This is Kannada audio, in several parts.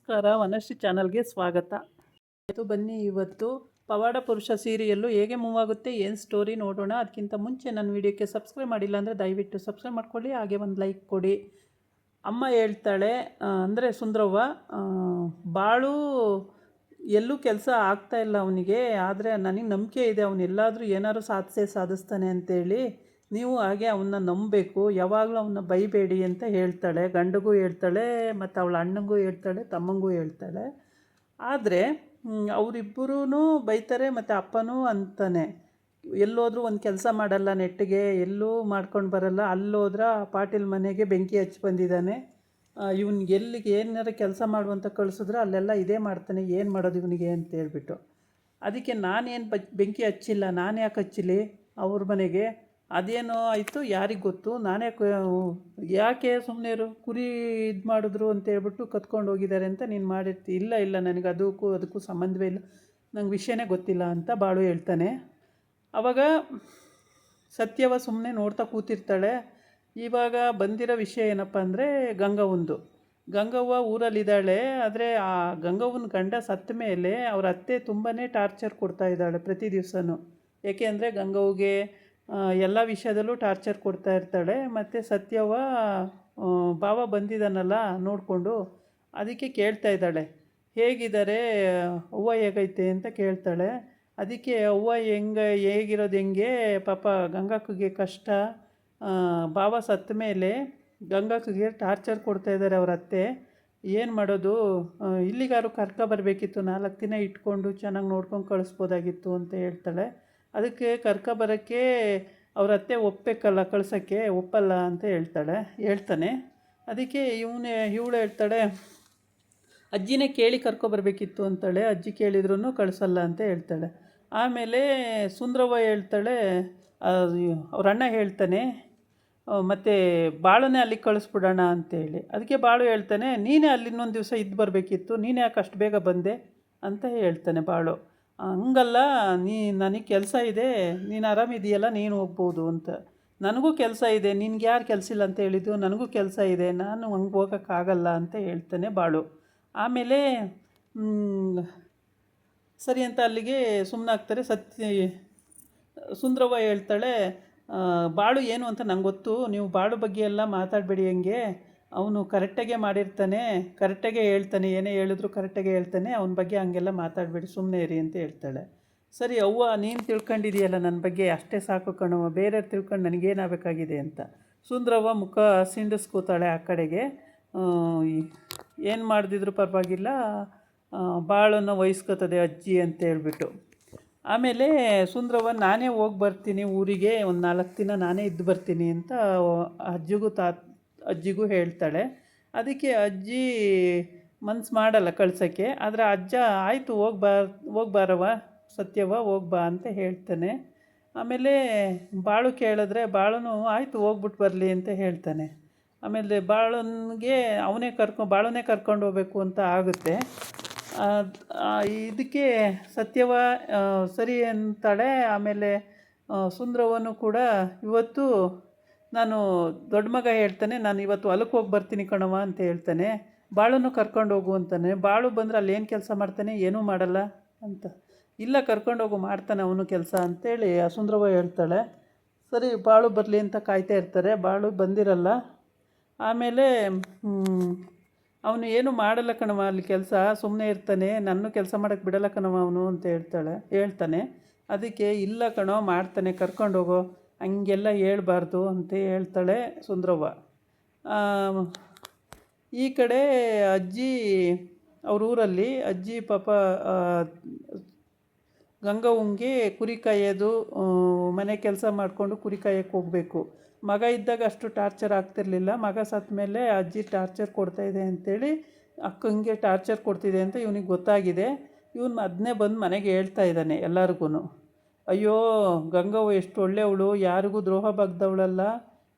ನಮಸ್ಕಾರ, ವನಶ್ರೀ ಚಾನಲ್ಗೆ ಸ್ವಾಗತ. ಬನ್ನಿ, ಇವತ್ತು ಪವಾಡ ಪುರುಷ ಸೀರಿಯಲ್ಲು ಹೇಗೆ ಮೂವ್ ಆಗುತ್ತೆ, ಏನು ಸ್ಟೋರಿ ನೋಡೋಣ. ಅದಕ್ಕಿಂತ ಮುಂಚೆ ನನ್ನ ವೀಡಿಯೋಕ್ಕೆ ಸಬ್ಸ್ಕ್ರೈಬ್ ಮಾಡಿಲ್ಲ ಅಂದರೆ ದಯವಿಟ್ಟು ಸಬ್ಸ್ಕ್ರೈಬ್ ಮಾಡ್ಕೊಳ್ಳಿ, ಹಾಗೆ ಒಂದು ಲೈಕ್ ಕೊಡಿ. ಅಮ್ಮ ಹೇಳ್ತಾಳೆ, ಅಂದರೆ ಸುಂದ್ರವ್ವ, ಬಾಳು ಎಲ್ಲೂ ಕೆಲಸ ಆಗ್ತಾಯಿಲ್ಲ ಅವನಿಗೆ, ಆದರೆ ನನಗೆ ನಂಬಿಕೆ ಇದೆ ಅವನು ಎಲ್ಲಾದರೂ ಏನಾದರೂ ಸಾಧಿಸ್ತಾನೆ ಅಂತೇಳಿ. ನೀವು ಹಾಗೆ ಅವನ್ನ ನಂಬಬೇಕು, ಯಾವಾಗಲೂ ಅವನ್ನ ಬೈಬೇಡಿ ಅಂತ ಹೇಳ್ತಾಳೆ. ಗಂಡಗೂ ಹೇಳ್ತಾಳೆ, ಮತ್ತು ಅವಳ ಅಣ್ಣಂಗೂ ಹೇಳ್ತಾಳೆ, ತಮ್ಮಂಗೂ ಹೇಳ್ತಾಳೆ. ಆದರೆ ಅವರಿಬ್ಬರೂ ಬೈತಾರೆ, ಮತ್ತು ಅಪ್ಪನೂ ಅಂತಾನೆ, ಎಲ್ಲೋದ್ರೂ ಒಂದು ಕೆಲಸ ಮಾಡಲ್ಲ, ನೆಟ್ಟಿಗೆ ಎಲ್ಲೂ ಮಾಡ್ಕೊಂಡು ಬರಲ್ಲ. ಅಲ್ಲೋದ್ರೆ ಪಾಟೀಲ್ ಮನೆಗೆ ಬೆಂಕಿ ಹಚ್ಚಿ ಬಂದಿದ್ದಾನೆ, ಇವ್ನಿಗೆ ಎಲ್ಲಿಗೆ ಏನಾರು ಕೆಲಸ ಮಾಡುವಂತ ಕಳಿಸಿದ್ರೆ ಅಲ್ಲೆಲ್ಲ ಇದೇ ಮಾಡ್ತಾನೆ, ಏನು ಮಾಡೋದು ಇವನಿಗೆ ಅಂತ ಹೇಳ್ಬಿಟ್ಟು. ಅದಕ್ಕೆ ನಾನೇನು ಬೆಂಕಿ ಹಚ್ಚಿಲ್ಲ, ನಾನು ಯಾಕೆ ಹಚ್ಚಲಿ ಅವ್ರ ಮನೆಗೆ, ಅದೇನೋ ಆಯಿತು ಯಾರಿಗೆ ಗೊತ್ತು, ಯಾಕೆ ಸುಮ್ಮನೆ ಇರು, ಕುರಿ ಇದು ಮಾಡಿದ್ರು ಅಂತ ಹೇಳ್ಬಿಟ್ಟು ಕತ್ಕೊಂಡು ಹೋಗಿದ್ದಾರೆ ಅಂತ ನೀನು ಮಾಡಿರ್ತಿ. ಇಲ್ಲ ನನಗೆ ಅದಕ್ಕೂ ಸಂಬಂಧವೇ ಇಲ್ಲ, ನಂಗೆ ವಿಷಯನೇ ಗೊತ್ತಿಲ್ಲ ಅಂತ ಬಾಳು ಹೇಳ್ತಾನೆ. ಆವಾಗ ಸತ್ಯವ ಸುಮ್ಮನೆ ನೋಡ್ತಾ ಕೂತಿರ್ತಾಳೆ. ಇವಾಗ ಬಂದಿರೋ ವಿಷಯ ಏನಪ್ಪ ಅಂದರೆ, ಗಂಗವ್ವ ಊರಲ್ಲಿದ್ದಾಳೆ. ಆದರೆ ಆ ಗಂಗವ್ವನ ಗಂಡ ಸತ್ತ ಮೇಲೆ ಅವ್ರ ಅತ್ತೆ ತುಂಬಾ ಟಾರ್ಚರ್ ಕೊಡ್ತಾ ಇದ್ದಾಳೆ ಪ್ರತಿ ದಿವಸನೂ. ಏಕೆ ಅಂದರೆ ಗಂಗವ್ಗೆ ಎಲ್ಲ ವಿಷಯದಲ್ಲೂ ಟಾರ್ಚರ್ ಕೊಡ್ತಾ ಇರ್ತಾಳೆ. ಮತ್ತು ಸತ್ಯವ್ವ ಭಾವ ಬಂದಿದ್ದಾನಲ್ಲ ನೋಡಿಕೊಂಡು, ಅದಕ್ಕೆ ಕೇಳ್ತಾ ಇದ್ದಾಳೆ, ಹೇಗಿದ್ದಾರೆ ಅವ್ವ, ಹೇಗೈತೆ ಅಂತ ಕೇಳ್ತಾಳೆ. ಅದಕ್ಕೆ ಅವ್ವ ಹೇಗಿರೋದು ಹೆಂಗೆ ಪಾಪ, ಗಂಗಕ್ಕಗೆ ಕಷ್ಟ, ಭಾವ ಸತ್ತ ಮೇಲೆ ಗಂಗಕ್ಕಗೆ ಟಾರ್ಚರ್ ಕೊಡ್ತಾಯಿದ್ದಾರೆ ಅವ್ರ ಅತ್ತೆ, ಏನು ಮಾಡೋದು, ಇಲ್ಲಿಗಾರು ಬರಬೇಕಿತ್ತು, 4 ದಿನ ಇಟ್ಕೊಂಡು ಚೆನ್ನಾಗಿ ನೋಡ್ಕೊಂಡು ಕಳಿಸ್ಬೋದಾಗಿತ್ತು ಅಂತ ಹೇಳ್ತಾಳೆ. ಅದಕ್ಕೆ ಬರೋಕ್ಕೆ ಅವ್ರ ಅತ್ತೆ ಒಪ್ಪಬೇಕಲ್ಲ, ಕಳ್ಸೋಕ್ಕೆ ಒಪ್ಪಲ್ಲ ಅಂತ ಹೇಳ್ತಾನೆ. ಅದಕ್ಕೆ ಇವಳು ಹೇಳ್ತಾಳೆ, ಅಜ್ಜಿನೇ ಕೇಳಿ ಕರ್ಕೊಬರ್ಬೇಕಿತ್ತು ಅಂತಾಳೆ. ಅಜ್ಜಿ ಕೇಳಿದ್ರೂ ಕಳಿಸಲ್ಲ ಅಂತ ಹೇಳ್ತಾಳೆ. ಆಮೇಲೆ ಸುಂದ್ರವ್ವ ಹೇಳ್ತಾಳೆ, ಅವ್ರ ಅಣ್ಣ ಹೇಳ್ತಾನೆ, ಮತ್ತು ಬಾಳನ್ನೇ ಅಲ್ಲಿಗೆ ಕಳಿಸ್ಬಿಡೋಣ ಅಂತೇಳಿ. ಅದಕ್ಕೆ ಬಾಳು ಹೇಳ್ತಾನೆ, ನೀನೇ ಅಲ್ಲಿ ಇನ್ನೊಂದು ದಿವಸ ಇದ್ದು ಬರಬೇಕಿತ್ತು, ನೀನೇ ಯಾಕೆ ಅಷ್ಟು ಬೇಗ ಬಂದೆ ಅಂತ ಹೇಳ್ತಾನೆ ಬಾಳು. ಹಂಗಲ್ಲ, ನನಗೆ ಕೆಲಸ ಇದೆ, ನೀನು ಆರಾಮಿದೆಯಲ್ಲ, ನೀನು ಹೋಗ್ಬೋದು ಅಂತ. ನನಗೂ ಕೆಲಸ ಇದೆ, ನಿನ್ಗೆ ಯಾರು ಕೆಲಸ ಇಲ್ಲ ಅಂತ ಹೇಳಿದ್ದು, ನನಗೂ ಕೆಲಸ ಇದೆ, ನಾನು ಹಂಗೆ ಹೋಗೋಕ್ಕಾಗಲ್ಲ ಅಂತ ಹೇಳ್ತಾನೆ ಬಾಳು. ಆಮೇಲೆ ಸರಿ ಅಂತ ಅಲ್ಲಿಗೆ ಸುಮ್ಮನಾಗ್ತಾರೆ. ಸುಂದ್ರವ್ವ ಹೇಳ್ತಾಳೆ, ಬಾಳು ಏನು ಅಂತ ನಂಗೆ ಗೊತ್ತು, ನೀವು ಬಾಳು ಬಗ್ಗೆ ಎಲ್ಲ ಮಾತಾಡಬೇಡಿ, ಹಂಗೆ ಅವನು ಕರೆಕ್ಟಾಗೆ ಮಾಡಿರ್ತಾನೆ, ಕರೆಕ್ಟಾಗೆ ಹೇಳ್ತಾನೆ, ಏನೇ ಹೇಳಿದ್ರು ಕರೆಕ್ಟಾಗೆ ಹೇಳ್ತಾನೆ, ಅವನ ಬಗ್ಗೆ ಹಂಗೆಲ್ಲ ಮಾತಾಡಬೇಡಿ, ಸುಮ್ಮನೆ ಇರಿ ಅಂತ ಹೇಳ್ತಾಳೆ. ಸರಿ ಅವ್ವ, ನೀನು ತಿಳ್ಕೊಂಡಿದೆಯಲ್ಲ ನನ್ನ ಬಗ್ಗೆ, ಅಷ್ಟೇ ಸಾಕು ಕಣವ್ವ, ಬೇರೆಯವ್ರು ತಿಳ್ಕೊಂಡು ನನಗೇನಾಗಬೇಕಾಗಿದೆ ಅಂತ. ಸುಂದ್ರವ್ವ ಮುಖ ಸಿಂಡಿಸ್ಕೋತಾಳೆ ಆ ಕಡೆಗೆ. ಏನು ಮಾಡ್ದಿದ್ರು ಪರವಾಗಿಲ್ಲ, ಬಾಳನ್ನು ವಹಿಸ್ಕೋತದೆ ಅಜ್ಜಿ ಅಂತ ಹೇಳ್ಬಿಟ್ಟು. ಆಮೇಲೆ ಸುಂದ್ರವ್ವ, ನಾನೇ ಹೋಗಿ ಬರ್ತೀನಿ ಊರಿಗೆ, ಒಂದು 4 ದಿನ ನಾನೇ ಇದ್ದು ಬರ್ತೀನಿ ಅಂತ ಅಜ್ಜಿಗೂ ಹೇಳ್ತಾಳೆ. ಅದಕ್ಕೆ ಅಜ್ಜಿ ಮನ್ಸು ಮಾಡಲ್ಲ ಕಳ್ಸೋಕ್ಕೆ. ಆದರೆ ಅಜ್ಜ, ಆಯಿತು ಹೋಗ್ಬಾರವ್ವ ಸತ್ಯವ್ವ, ಹೋಗ್ಬಾ ಅಂತ ಹೇಳ್ತಾನೆ. ಆಮೇಲೆ ಬಾಳು ಕೇಳಿದ್ರೆ ಬಾಳನು ಆಯಿತು ಹೋಗ್ಬಿಟ್ಟು ಬರಲಿ ಅಂತ ಹೇಳ್ತಾನೆ. ಆಮೇಲೆ ಬಾಳನ್ನೇ ಕರ್ಕೊಂಡು ಹೋಗ್ಬೇಕು ಅಂತ ಆಗುತ್ತೆ. ಇದಕ್ಕೆ ಸತ್ಯವ್ವ ಸರಿ ಅಂತಾಳೆ. ಆಮೇಲೆ ಸುಂದ್ರವ್ವನು ಕೂಡ, ಇವತ್ತು ನಾನು ದೊಡ್ಡ ಮಗ ಹೇಳ್ತಾನೆ, ನಾನು ಇವತ್ತು ಹೊಲಕ್ಕೆ ಹೋಗಿ ಬರ್ತೀನಿ ಕಣವ ಅಂತ ಹೇಳ್ತಾನೆ. ಬಾಳನ್ನು ಕರ್ಕೊಂಡು ಹೋಗು ಅಂತಾನೆ. ಬಾಳು ಬಂದರೆ ಅಲ್ಲಿ ಏನು ಕೆಲಸ ಮಾಡ್ತಾನೆ, ಏನೂ ಮಾಡಲ್ಲ ಅಂತ. ಇಲ್ಲ, ಕರ್ಕೊಂಡೋಗು, ಮಾಡ್ತಾನೆ ಅವನು ಕೆಲಸ ಅಂತೇಳಿ ಸುಂದ್ರವ್ವ ಹೇಳ್ತಾಳೆ. ಸರಿ, ಬಾಳು ಬರಲಿ ಅಂತ ಕಾಯ್ತಾ ಇರ್ತಾರೆ. ಬಾಳು ಬಂದಿರಲ್ಲ. ಆಮೇಲೆ ಅವನು ಏನು ಮಾಡಲ್ಲ ಕಣವ ಅಲ್ಲಿ ಕೆಲಸ, ಸುಮ್ಮನೆ ಇರ್ತಾನೆ, ನನ್ನ ಕೆಲಸ ಮಾಡೋಕ್ಕೆ ಬಿಡಲ್ಲ ಕಣವ ಅವನು ಅಂತ ಹೇಳ್ತಾನೆ. ಅದಕ್ಕೆ ಇಲ್ಲ ಕಣೋ, ಮಾಡ್ತಾನೆ, ಕರ್ಕೊಂಡೋಗೋ, ಹಂಗೆಲ್ಲ ಹೇಳ್ಬಾರ್ದು ಅಂತ ಹೇಳ್ತಾಳೆ ಸುಂದ್ರವ್ವ. ಈ ಕಡೆ ಅಜ್ಜಿ, ಅವ್ರ ಊರಲ್ಲಿ ಅಜ್ಜಿ ಪಾಪ ಗಂಗವ್ವಂಗೆ ಕುರಿ ಕಾಯೋದು, ಮನೆ ಕೆಲಸ ಮಾಡಿಕೊಂಡು ಕುರಿ ಕಾಯಕ್ಕೆ ಹೋಗಬೇಕು. ಮಗ ಇದ್ದಾಗ ಅಷ್ಟು ಟಾರ್ಚರ್ ಆಗ್ತಿರ್ಲಿಲ್ಲ, ಮಗ ಸತ್ತ ಮೇಲೆ ಅಜ್ಜಿ ಟಾರ್ಚರ್ ಕೊಡ್ತಾಯಿದೆ ಅಂಥೇಳಿ, ಅಕ್ಕಂಗೆ ಟಾರ್ಚರ್ ಕೊಡ್ತಿದೆ ಅಂತ ಇವನಿಗೆ ಗೊತ್ತಾಗಿದೆ. ಇವನು ಅದನ್ನೇ ಬಂದು ಮನೆಗೆ ಹೇಳ್ತಾ ಇದ್ದಾನೆ ಎಲ್ಲರಿಗೂ. ಅಯ್ಯೋ, ಗಂಗವ್ವ ಎಷ್ಟು ಒಳ್ಳೆಯವಳು, ಯಾರಿಗೂ ದ್ರೋಹ ಬಗ್ದವಳಲ್ಲ,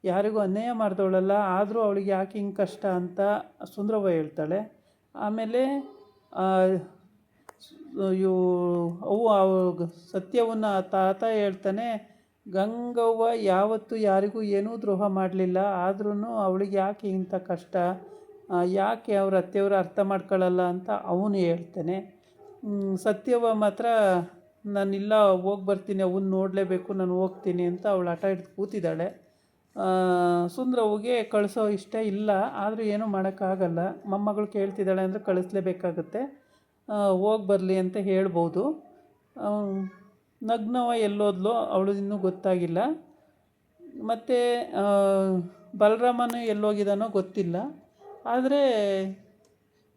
ಯಾರಿಗೂ ಅನ್ಯಾಯ ಮಾಡಿದವಳಲ್ಲ, ಆದರೂ ಅವಳಿಗೆ ಯಾಕೆ ಹಿಂಗೆ ಕಷ್ಟ ಅಂತ ಸುಂದ್ರವ್ವ ಹೇಳ್ತಾಳೆ. ಆಮೇಲೆ ಸತ್ಯವನ್ನ ತಾತ ಹೇಳ್ತಾನೆ, ಗಂಗವ್ವ ಯಾವತ್ತೂ ಯಾರಿಗೂ ಏನೂ ದ್ರೋಹ ಮಾಡಲಿಲ್ಲ, ಆದ್ರೂ ಅವಳಿಗೆ ಯಾಕೆ ಇಂಥ ಕಷ್ಟ, ಯಾಕೆ ಅವ್ರ ಅತ್ತೆಯವರು ಅರ್ಥ ಮಾಡ್ಕೊಳ್ಳಲ್ಲ ಅಂತ ಅವನು ಹೇಳ್ತಾನೆ. ಸತ್ಯವ ಮಾತ್ರ ನಾನಿಲ್ಲ ಹೋಗಿ ಬರ್ತೀನಿ, ಅವನ್ನ ನೋಡಲೇಬೇಕು, ನಾನು ಹೋಗ್ತೀನಿ ಅಂತ ಅವಳು ಹಠ ಹಿಡ್ದು ಕೂತಿದ್ದಾಳೆ. ಸುಂದ್ರವ್ಗೆ ಕಳಿಸೋ ಇಷ್ಟ ಇಲ್ಲ, ಆದರೂ ಏನೂ ಮಾಡೋಕ್ಕಾಗಲ್ಲ. ಮೊಮ್ಮಗಳು ಕೇಳ್ತಿದ್ದಾಳೆ ಅಂದರೆ ಕಳಿಸ್ಲೇಬೇಕಾಗತ್ತೆ. ಹೋಗಿ ಬರಲಿ ಅಂತ ಹೇಳ್ಬೋದು. ನಗ್ನವ ಎಲ್ಲೋದ್ಲೋ ಅವಳು ಇನ್ನೂ ಗೊತ್ತಾಗಿಲ್ಲ. ಮತ್ತು ಬಲರಾಮನು ಎಲ್ಲೋಗಿದ್ದಾನೋ ಗೊತ್ತಿಲ್ಲ. ಆದರೆ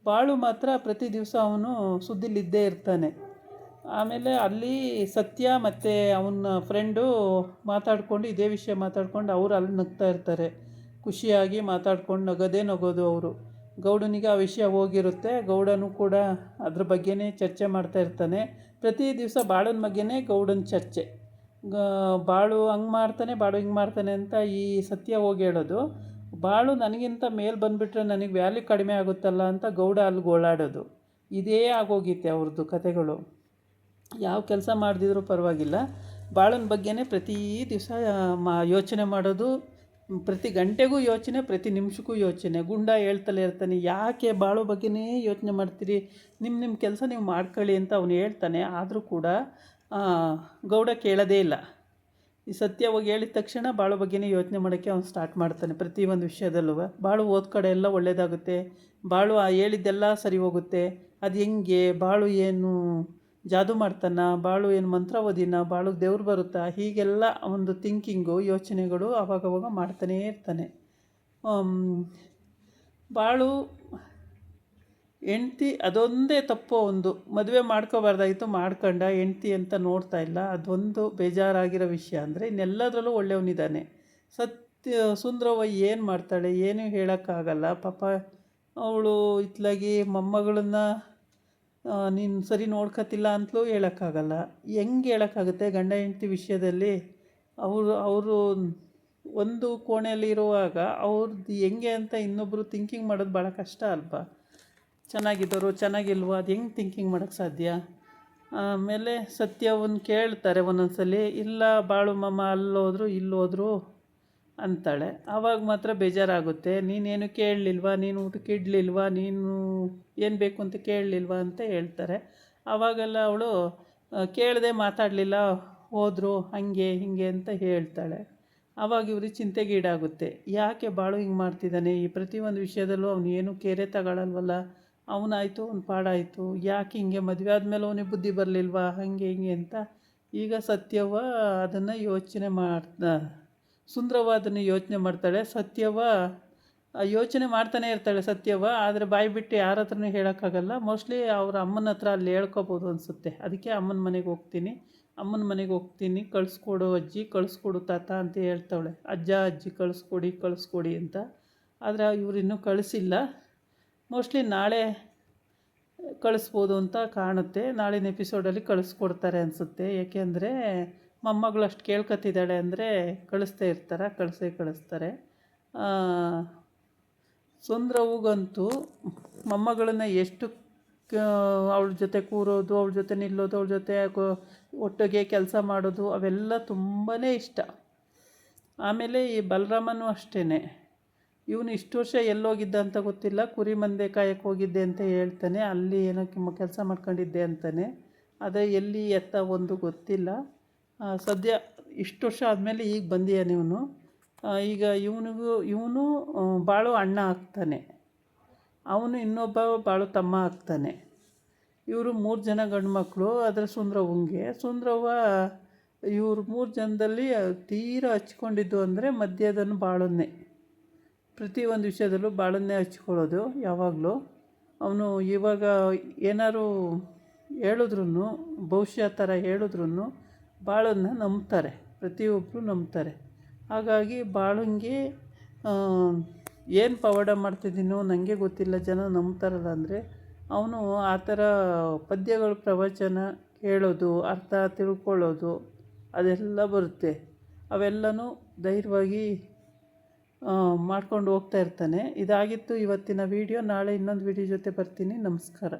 ಬಾಳು ಮಾತ್ರ ಪ್ರತಿ ದಿವಸ ಅವನು ಸುದ್ದಿಲಿದ್ದೇ ಇರ್ತಾನೆ. ಆಮೇಲೆ ಅಲ್ಲಿ ಸತ್ಯ ಮತ್ತು ಅವನ ಫ್ರೆಂಡು ಮಾತಾಡಿಕೊಂಡು ಇದೇ ವಿಷಯ ಮಾತಾಡ್ಕೊಂಡು ಅವರು ಅಲ್ಲಿ ನಗ್ತಾ ಇರ್ತಾರೆ. ಖುಷಿಯಾಗಿ ಮಾತಾಡ್ಕೊಂಡು ನಗೋದು ಅವರು. ಗೌಡನಿಗೆ ಆ ವಿಷಯ ಹೋಗಿರುತ್ತೆ. ಗೌಡನು ಕೂಡ ಅದ್ರ ಬಗ್ಗೆನೇ ಚರ್ಚೆ ಮಾಡ್ತಾ ಇರ್ತಾನೆ. ಪ್ರತಿ ದಿವಸ ಬಾಳನ ಬಗ್ಗೆನೇ ಗೌಡನ ಚರ್ಚೆ. ಬಾಳು ಹಂಗೆ ಮಾಡ್ತಾನೆ, ಬಾಳು ಹಿಂಗೆ ಮಾಡ್ತಾನೆ ಅಂತ ಈ ಸತ್ಯ ಹೋಗಿ ಹೇಳೋದು. ಬಾಳು ನನಗಿಂತ ಮೇಲೆ ಬಂದುಬಿಟ್ರೆ ನನಗೆ ವ್ಯಾಲ್ಯೂ ಕಡಿಮೆ ಆಗುತ್ತಲ್ಲ ಅಂತ ಗೌಡ ಅಲ್ಲಿ ಗೋಳಾಡೋದು. ಇದೇ ಆಗೋಗಿತ್ತೆ ಅವ್ರದ್ದು ಕತೆಗಳು. ಯಾವ ಕೆಲಸ ಮಾಡದಿದ್ರೂ ಪರವಾಗಿಲ್ಲ, ಬಾಳನ ಬಗ್ಗೆನೇ ಪ್ರತಿ ದಿವಸ ಯೋಚನೆ ಮಾಡೋದು. ಪ್ರತಿ ಗಂಟೆಗೂ ಯೋಚನೆ, ಪ್ರತಿ ನಿಮಿಷಕ್ಕೂ ಯೋಚನೆ. ಗುಂಡ ಹೇಳ್ತಲೇ ಇರ್ತಾನೆ, ಯಾಕೆ ಬಾಳು ಬಗ್ಗೆನೇ ಯೋಚನೆ ಮಾಡ್ತೀರಿ, ನಿಮ್ಮ ಕೆಲಸ ನೀವು ಮಾಡ್ಕೊಳ್ಳಿ ಅಂತ ಅವನು ಹೇಳ್ತಾನೆ. ಆದರೂ ಕೂಡ ಗೌಡ ಕೇಳೋದೇ ಇಲ್ಲ. ಈ ಸತ್ಯ ಹೋಗಿ ಹೇಳಿದ ತಕ್ಷಣ ಬಾಳು ಬಗ್ಗೆನೇ ಯೋಚನೆ ಮಾಡೋಕ್ಕೆ ಅವನು ಸ್ಟಾರ್ಟ್ ಮಾಡ್ತಾನೆ. ಪ್ರತಿಯೊಂದು ವಿಷಯದಲ್ಲೂ ಬಾಳು ಓದ್ ಕಡೆ ಎಲ್ಲ ಒಳ್ಳೆಯದಾಗುತ್ತೆ, ಬಾಳು ಹೇಳಿದ್ದೆಲ್ಲ ಸರಿ ಹೋಗುತ್ತೆ. ಅದು ಹೆಂಗೆ, ಬಾಳು ಏನು ಜಾದು ಮಾಡ್ತಾನ, ಬಾಳು ಏನು ಮಂತ್ರ ಓದಿನ, ಬಾಳುಗೆ ದೇವ್ರು ಬರುತ್ತಾ, ಹೀಗೆಲ್ಲ ಒಂದು ಥಿಂಕಿಂಗು, ಯೋಚನೆಗಳು ಆವಾಗವಾಗ ಮಾಡ್ತಾನೇ ಇರ್ತಾನೆ. ಬಾಳು ಹೆಂಡ್ತಿ ಅದೊಂದೇ ತಪ್ಪು. ಒಂದು ಮದುವೆ ಮಾಡ್ಕೋಬಾರ್ದಾಗಿತ್ತು, ಮಾಡ್ಕೊಂಡ, ಹೆಂಡ್ತಿ ಅಂತ ನೋಡ್ತಾ ಇಲ್ಲ, ಅದೊಂದು ಬೇಜಾರಾಗಿರೋ ವಿಷಯ. ಅಂದರೆ ಇನ್ನೆಲ್ಲದರಲ್ಲೂ ಒಳ್ಳೆಯವನಿದ್ದಾನೆ. ಸುಂದ್ರವ್ವ ಏನು ಮಾಡ್ತಾಳೆ, ಏನೂ ಹೇಳೋಕ್ಕಾಗಲ್ಲ ಪಾಪ. ಅವಳು ಇತ್ಲಾಗಿ ಮೊಮ್ಮಗಳನ್ನ ನೀನು ಸರಿ ನೋಡ್ಕೊತಿಲ್ಲ ಅಂತಲೂ ಹೇಳೋಕ್ಕಾಗಲ್ಲ. ಹೆಂಗೆ ಹೇಳೋಕ್ಕಾಗುತ್ತೆ ಗಂಡ ಹೆಂಡ್ತಿ ವಿಷಯದಲ್ಲಿ? ಅವರು ಒಂದು ಕೋಣೆಯಲ್ಲಿರುವಾಗ ಅವ್ರದ್ದು ಹೆಂಗೆ ಅಂತ ಇನ್ನೊಬ್ಬರು ಥಿಂಕಿಂಗ್ ಮಾಡೋದು ಭಾಳ ಕಷ್ಟ ಅಲ್ವಾ? ಚೆನ್ನಾಗಿದ್ದವರು ಚೆನ್ನಾಗಿಲ್ವ, ಅದು ಹೆಂಗೆ ಥಿಂಕಿಂಗ್ ಮಾಡೋಕ್ಕೆ ಸಾಧ್ಯ? ಆಮೇಲೆ ಸತ್ಯವನ್ನು ಕೇಳ್ತಾರೆ ಒಂದೊಂದ್ಸಲಿ, ಇಲ್ಲ ಬಾಳು ಮಮ್ಮ ಅಲ್ಲೋದ್ರು ಇಲ್ಲೋದ್ರು ಅಂತಾಳೆ. ಆವಾಗ ಮಾತ್ರ ಬೇಜಾರಾಗುತ್ತೆ. ನೀನೇನು ಕೇಳಲಿಲ್ವಾ, ನೀನು ಊಟಕ್ಕೆ ಇಡಲಿಲ್ವಾ, ನೀನು ಏನು ಬೇಕು ಅಂತ ಕೇಳಲಿಲ್ವಾ ಅಂತ ಹೇಳ್ತಾರೆ. ಆವಾಗೆಲ್ಲ ಅವಳು ಕೇಳದೆ ಮಾತಾಡಲಿಲ್ಲ, ಹೋದರು ಹಾಗೆ ಹೀಗೆ ಅಂತ ಹೇಳ್ತಾಳೆ. ಆವಾಗ ಇವ್ರಿಗೆ ಚಿಂತೆಗೀಡಾಗುತ್ತೆ. ಯಾಕೆ ಬಾಳು ಹಿಂಗೆ ಮಾಡ್ತಿದ್ದಾನೆ, ಈ ಪ್ರತಿಯೊಂದು ವಿಷಯದಲ್ಲೂ ಅವನು ಏನು ಕೇರೆ ತಗೊಳ್ಳಲ್ವಲ್ಲ, ಅವನಾಯಿತು ಅವ್ನು ಪಾಡಾಯಿತು, ಯಾಕೆ ಹಿಂಗೆ ಮದುವೆ ಆದಮೇಲೆ ಅವನಿಗೆ ಬುದ್ಧಿ ಬರಲಿಲ್ವಾ, ಹಾಗೆ ಹಿಂಗೆ ಅಂತ. ಈಗ ಸತ್ಯವ್ವ ಅದನ್ನು ಯೋಚನೆ ಸುಂದರವ್ವ ಅದನ್ನು ಯೋಚನೆ ಮಾಡ್ತಾಳೆ. ಸತ್ಯವ್ವ ಯೋಚನೆ ಮಾಡ್ತಾನೆ ಇರ್ತಾಳೆ ಸತ್ಯವ್ವ, ಆದರೆ ಬಾಯಿ ಬಿಟ್ಟು ಯಾರ ಹತ್ರನೂ ಹೇಳೋಕ್ಕಾಗಲ್ಲ. ಮೋಸ್ಟ್ಲಿ ಅವ್ರ ಅಮ್ಮನ ಹತ್ರ ಅಲ್ಲಿ ಹೇಳ್ಕೊಬೋದು ಅನಿಸುತ್ತೆ. ಅದಕ್ಕೆ ಅಮ್ಮನ ಮನೆಗೆ ಹೋಗ್ತೀನಿ, ಕಳಿಸ್ಕೊಡು ಅಜ್ಜಿ, ಕಳಿಸ್ಕೊಡು ತಾತ ಅಂತ ಹೇಳ್ತಾವಳೆ. ಅಜ್ಜ ಅಜ್ಜಿ ಕಳಿಸ್ಕೊಡಿ ಅಂತ. ಆದರೆ ಇವರು ಇನ್ನೂ ಕಳಿಸಿಲ್ಲ. ಮೋಸ್ಟ್ಲಿ ನಾಳೆ ಕಳಿಸ್ಬೋದು ಅಂತ ಕಾಣುತ್ತೆ. ನಾಳಿನ ಎಪಿಸೋಡಲ್ಲಿ ಕಳಿಸ್ಕೊಡ್ತಾರೆ ಅನಿಸುತ್ತೆ. ಏಕೆಂದರೆ ಮೊಮ್ಮಗಳು ಅಷ್ಟು ಕೇಳ್ಕೊತಿದ್ದಾಳೆ ಅಂದರೆ ಕಳಿಸ್ತಾರೆ. ಸುಂದ್ರವ್ಗಂತೂ ಮೊಮ್ಮಗಳನ್ನ ಎಷ್ಟು ಅವಳ ಜೊತೆ ಕೂರೋದು, ಅವಳ ಜೊತೆ ನಿಲ್ಲೋದು, ಅವಳ ಜೊತೆ ಒಟ್ಟಿಗೆ ಕೆಲಸ ಮಾಡೋದು ಅವೆಲ್ಲ ತುಂಬಾ ಇಷ್ಟ. ಆಮೇಲೆ ಈ ಬಲರಾಮನೂ ಅಷ್ಟೇ. ಇವನು ಇಷ್ಟು ವರ್ಷ ಎಲ್ಲೋಗಿದ್ದ ಅಂತ ಗೊತ್ತಿಲ್ಲ, ಕುರಿ ಮಂದೆ ಕಾಯಕ್ಕೆ ಹೋಗಿದ್ದೆ ಅಂತ ಹೇಳ್ತಾನೆ. ಅಲ್ಲಿ ಏನೋ ಕೆಲಸ ಮಾಡ್ಕೊಂಡಿದ್ದೆ ಅಂತಾನೆ. ಅದೇ ಎಲ್ಲಿ ಎತ್ತ ಒಂದು ಗೊತ್ತಿಲ್ಲ. ಸದ್ಯ ಇಷ್ಟು ವರ್ಷ ಆದಮೇಲೆ ಈಗ ಬಂದಿಯಾನೆ ಇವನು. ಈಗ ಇವನು ಬಾಳು ಅಣ್ಣ ಆಗ್ತಾನೆ, ಅವನು ಇನ್ನೊಬ್ಬ ಬಾಳು ತಮ್ಮ ಆಗ್ತಾನೆ. ಇವರು 3 ಜನ ಗಂಡು ಮಕ್ಕಳು. ಆದರೆ ಸುಂದ್ರವ್ವ ಇವರು 3 ಜನದಲ್ಲಿ ತೀರ ಹಚ್ಕೊಂಡಿದ್ದು ಅಂದರೆ ಮಧ್ಯದನ್ನು ಬಾಳನ್ನೇ. ಪ್ರತಿಯೊಂದು ವಿಷಯದಲ್ಲೂ ಬಾಳನ್ನೇ ಹಚ್ಕೊಳ್ಳೋದು ಯಾವಾಗಲೂ. ಅವನು ಇವಾಗ ಏನಾದ್ರು ಹೇಳಿದ್ರು, ಭವಿಷ್ಯ ಥರ ಹೇಳಿದ್ರು ಬಾಳನ್ನು ನಂಬ್ತಾರೆ, ಪ್ರತಿಯೊಬ್ಬರು ನಂಬ್ತಾರೆ. ಹಾಗಾಗಿ ಬಾಳಂಗೆ ಏನು ಪವಾಡ ಮಾಡ್ತಿದ್ದೀನೋ ನನಗೆ ಗೊತ್ತಿಲ್ಲ, ಜನ ನಂಬ್ತಾರಲ್ಲ ಅಂದರೆ ಅವನು ಆ ಥರ ಪದ್ಯಗಳು ಪ್ರವಚನ ಕೇಳೋದು, ಅರ್ಥ ತಿಳ್ಕೊಳ್ಳೋದು ಅದೆಲ್ಲ ಬರುತ್ತೆ. ಅವೆಲ್ಲನೂ ಧೈರ್ಯವಾಗಿ ಮಾಡ್ಕೊಂಡು ಹೋಗ್ತಾ ಇರ್ತಾನೆ. ಇದಾಗಿತ್ತು ಇವತ್ತಿನ ವಿಡಿಯೋ. ನಾಳೆ ಇನ್ನೊಂದು ವಿಡಿಯೋ ಜೊತೆ ಬರ್ತೀನಿ. ನಮಸ್ಕಾರ.